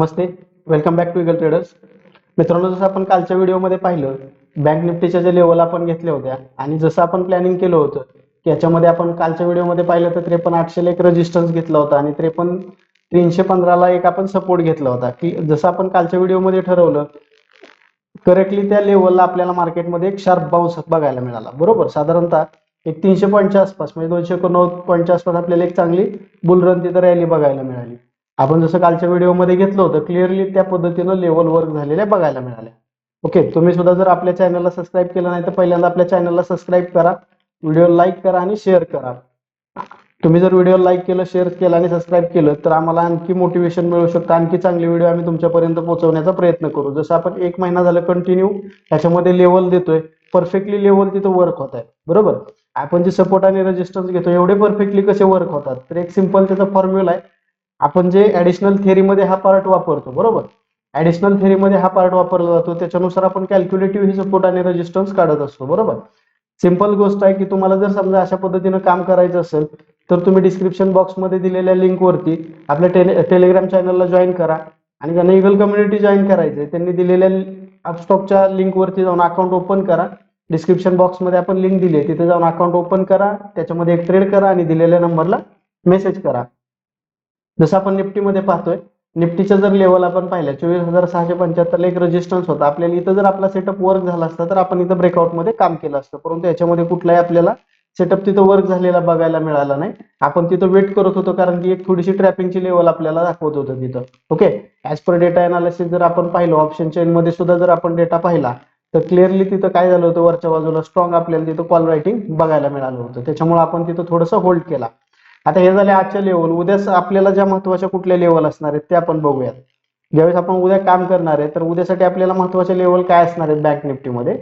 Namaste, welcome back to eagle traders. मित्रांनो, जसं आपण कालच्या व्हिडिओमध्ये पाहिलं, बँक निफ्टीच्या ज्या लेवल आपण घेतल्या होत्या आणि जसं आपण प्लॅनिंग केलं होतं की याच्यामध्ये आपण कालच्या व्हिडिओमध्ये पाहिलं तर 53,800 एक रेजिस्टन्स घेतला होता आणि 53,315 एक आपण सपोर्ट घेतला होता. की जसं आपण कालच्या व्हिडिओमध्ये ठरवलं, करेक्टली त्या लेवलला आपल्याला मार्केटमध्ये एक शार्प बाउन्स बघायला मिळाला. बरोबर, साधारणतः एक 300 पॉईंटच्या आसपास म्हणजे 289 पॉईंटच्या आसपास आपल्याला एक चांगली बुल रन तिथं रॅली बघायला मिळाली. आपण जसं कालच्या व्हिडिओमध्ये घेतलं होतं, क्लिअरली त्या पद्धतीनं लेवल वर्क झालेल्या बघायला मिळाल्या. ओके, तुम्ही सुद्धा जर आपल्या चॅनलला सबस्क्राईब केलं नाही तर पहिल्यांदा आपल्या चॅनलला सबस्क्राईब करा, व्हिडिओ लाईक करा आणि शेअर करा. तुम्ही जर व्हिडिओ लाईक केलं, शेअर केलं आणि सबस्क्राईब केलं तर आम्हाला आणखी मोटिवेशन मिळू शकतं, आणखी चांगले व्हिडिओ आम्ही तुमच्यापर्यंत पोहोचवण्याचा प्रयत्न करू. जसं आपण 1 महिना झालं कंटिन्यू त्याच्यामध्ये लेवल देतोय, परफेक्टली लेवल तिथं वर्क होत आहे. बरोबर, आपण जे सपोर्ट आणि रेजिस्टन्स घेतो एवढे परफेक्टली कसे वर्क होतात, तर एक सिंपल त्याचा फॉर्म्युला आहे. आपण जे ऍडिशनल थेअरीमध्ये हा पार्ट वापरतो, बरोबर, ऍडिशनल थेअरीमध्ये हा पार्ट वापरला जातो, त्याच्यानुसार आपण कॅल्क्युलेटिव्ह ही सपोर्ट आणि रेजिस्टन्स काढत असतो. बरोबर, सिंपल गोष्ट आहे की तुम्हाला जर समजा अशा पद्धतीनं काम करायचं असेल तर तुम्ही डिस्क्रिप्शन बॉक्समध्ये दिलेल्या लिंकवरती आपल्या टेलिग्राम चॅनलला जॉईन करा आणि ज्यांना ईगल कम्युनिटी जॉईन करायचे त्यांनी दिलेल्या अपस्टॉकच्या लिंकवरती जाऊन अकाउंट ओपन करा. डिस्क्रिप्शन बॉक्समध्ये आपण लिंक दिली आहे, तिथे जाऊन अकाउंट ओपन करा, त्याच्यामध्ये एक ट्रेड करा आणि दिलेल्या नंबरला मेसेज करा. जसं आपण निफ्टीमध्ये पाहतोय, निफ्टीचं जर लेवल आपण पाहिलं 24,675 एक रेजिस्टन्स होता. आपल्याला इथं जर आपला सेटअप वर्क झाला असता तर आपण इथं ब्रेकआउटमध्ये काम केलं असतं, परंतु याच्यामध्ये कुठलाही आपल्याला सेटअप तिथं वर्क झालेला बघायला मिळाला नाही. आपण तिथं वेट करत होतो कारण की एक थोडीशी ट्रॅपिंगची लेवल आपल्याला दाखवत होतं तिथं. Okay, as per data analysis जर आपण पाहिलं, ऑप्शन चेन मध्ये सुद्धा जर आपण डेटा पाहिला तर क्लिअरली तिथं काय झालं होतं, वरच्या बाजूला स्ट्रॉंग आपल्याला तिथं कॉल रायटिंग बघायला मिळालं होतं, त्याच्यामुळे आपण तिथं थोडंसं होल्ड केला. आता हे झाले आजच्या लेवल. उद्याच आपल्याला ज्या महत्वाच्या कुठल्या लेवल असणार आहेत ते आपण बघूयात. ज्यावेळेस आपण उद्या काम करणार आहे तर उद्यासाठी आपल्याला महत्वाचे लेवल काय असणार आहेत बँक निफ्टीमध्ये.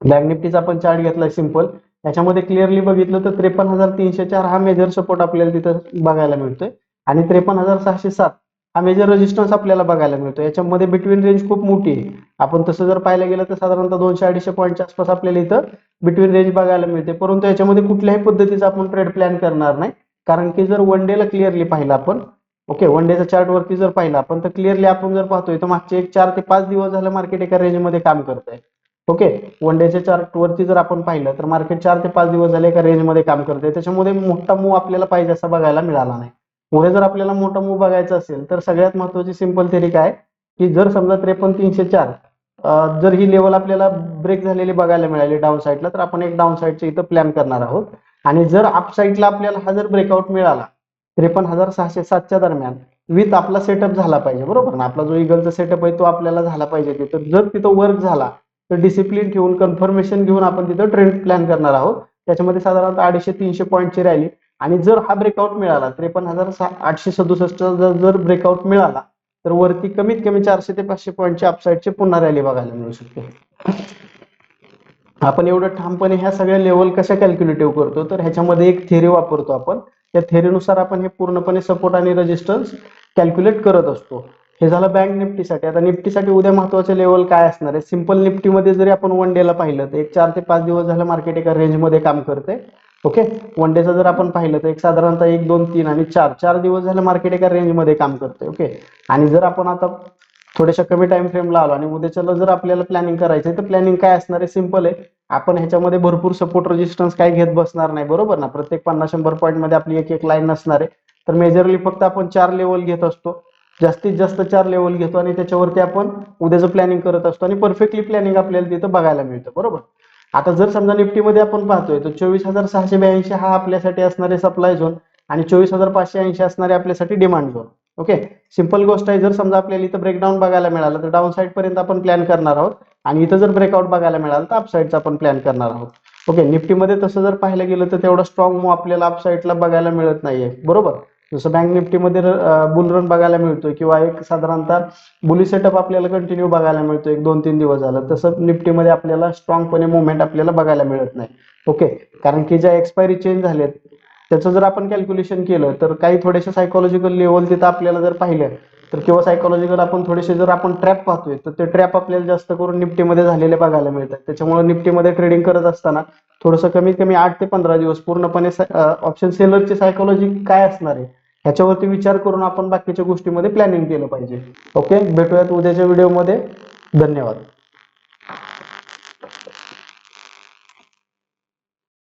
बँक निफ्टीचा आपण चार्ट घेतलाय सिंपल, याच्यामध्ये क्लिअरली बघितलं तर 53,304 हा मेजर सपोर्ट आपल्याला तिथं बघायला मिळतोय आणि 53,607 हा मेजर रेजिस्टन्स आपल्याला बघायला मिळतो. याच्यामध्ये बिटवीन रेंज खूप मोठी आहे. आपण तसं जर पाहायला गेलं तर साधारणतः 200-250 पॉईंटच्या आसपास आपल्याला इथं बिटवीन रेंज बघायला मिळते, परंतु याच्यामध्ये कुठल्याही पद्धतीचा आपण ट्रेड प्लॅन करणार नाही. कारण की जर वन डेला क्लिअरली पाहिलं आपण, ओके, वन डेचा चार्ट वरती जर पाहिलं आपण तर क्लिअरली आपण जर पाहतोय तर मागचे एक 4 ते 5 दिवस झालं मार्केट एका रेंजमध्ये काम करत आहे. ओके, वन डेच्या चार्ट वरती जर आपण पाहिलं तर मार्केट 4 ते 5 दिवस झाले एका रेंजमध्ये काम करते, त्याच्यामध्ये मोठा मूव आपल्याला पाहिजे असा बघायला मिळाला नाही. पुढे जर आपल्याला मोठा मूव बघायचा असेल तर सगळ्यात महत्वाची सिंपल थेरी काय की जर समजा 53,304 जर ही लेवल आपल्याला ब्रेक झालेली बघायला मिळाली डाऊन साईडला तर आपण एक डाऊन साईडचे इथं प्लॅन करणार आहोत. आणि जर अप साईडला आपल्याला हा जर ब्रेकआउट मिळाला 53,607च्या दरम्यान विथ आपला सेटअप झाला पाहिजे, बरोबर ना, आपला जो इगलचा सेटअप आहे तो आपल्याला झाला पाहिजे तिथं. जर तिथं वर्क झाला तर डिसिप्लिन ठेवून कन्फर्मेशन घेऊन आपण तिथं ट्रेंड प्लॅन करणार आहोत. त्याच्यामध्ये साधारणतः 250-300 पॉईंटची रॅली आणि जर हा ब्रेकआउट मिळाला 53,867 जर ब्रेकआउट मिळाला तर वरती कमीत कमी 400 ते 500 पॉईंटच्या अपसाईडचे पुन्हा रॅली बघायला मिळू शकते. आपण एवढं ठामपणे ह्या सगळ्या लेवल कशा कॅल्क्युलेटिव्ह करतो तर ह्याच्यामध्ये एक थेरी वापरतो आपण. त्या थेरीनुसार आपण हे पूर्णपणे सपोर्ट आणि रेजिस्टन्स कॅल्क्युलेट करत असतो. हे झालं बँक निफ्टीसाठी. आता निफ्टीसाठी उद्या महत्वाचे लेवल काय असणार आहे. सिंपल निफ्टीमध्ये जरी आपण वन डेला पाहिलं तर एक 4 ते 5 दिवस झालं मार्केट एका रेंजमध्ये काम करते. ओके, वन डेचं जर आपण पाहिलं तर एक साधारणतः 1, 2, 3 आणि 4 दिवस झालं मार्केट एका रेंजमध्ये काम करते. ओके, आणि जर आपण आता थोड्याशा कमी टाइम फ्रेमला आलो आणि उद्याच्याला जर आपल्याला प्लॅनिंग करायचं तर प्लॅनिंग काय असणार आहे, सिंपल आहे. आपण ह्याच्यामध्ये भरपूर सपोर्ट रेजिस्टन्स काय घेत बसणार नाही, बरोबर ना. प्रत्येक 50-100 पॉईंट मध्ये आपली एक एक लाईन नसणार आहे, तर मेजरली फक्त आपण 4 लेवल घेत असतो, जास्तीत जास्त 4 लेवल घेतो आणि त्याच्यावरती आपण उद्याचं प्लॅनिंग करत असतो आणि परफेक्टली प्लॅनिंग आपल्याला तिथं बघायला मिळतं, बरोबर. आता जर समजा निफ्टीमध्ये आपण पाहतोय तर 24,682 हा आपल्यासाठी असणारे सप्लाय झोन आणि 24,580 असणारे आपल्यासाठी डिमांड झोन. ओके, सिंपल गोष्ट आहे. जर समजा आपल्याला इथं ब्रेकडाऊन बघायला मिळालं तर डाऊन साईड पर्यंत आपण प्लॅन करणार आहोत आणि इथं जर ब्रेकआउट बघायला मिळालं तर अपसाईडचा आपण प्लॅन करणार आहोत. ओके, निफ्टीमध्ये तसं जर पाहायला गेलं तर तेवढा स्ट्रॉंग मूव आपल्याला अपसाईडला बघायला मिळत नाहीये, बरोबर. जसं बँक निफ्टीमध्ये बुल रन बघायला मिळतोय किंवा एक साधारणतः बुली सेटअप आपल्याला कंटिन्यू बघायला मिळतो एक 2-3 दिवस झालं, तसं निफ्टीमध्ये आपल्याला स्ट्रॉंगपणे मुवमेंट आपल्याला बघायला मिळत नाही. ओके, कारण की ज्या एक्सपायरी चेंज झालेत त्याचं जर आपण कॅल्क्युलेशन केलं तर काही थोडेसे सायकोलॉजिकल लेवल तिथं आपल्याला जर पाहिलं तर किंवा सायकोलॉजिकल आपण थोडेसे जर आपण ट्रॅप पाहतोय तर ते ट्रॅप आपल्याला जास्त करून निफ्टीमध्ये झालेले बघायला मिळतात. त्याच्यामुळे निफ्टीमध्ये ट्रेडिंग करत असताना थोडंसं कमीत कमी 8 ते 15 दिवस पूर्णपणे ऑप्शन सेलरची सायकोलॉजी काय असणार आहे ह्याच्यावरती विचार करून आपण बाकीच्या गोष्टीमध्ये प्लॅनिंग केलं पाहिजे. ओके, भेटूयात उद्याच्या व्हिडिओमध्ये. धन्यवाद.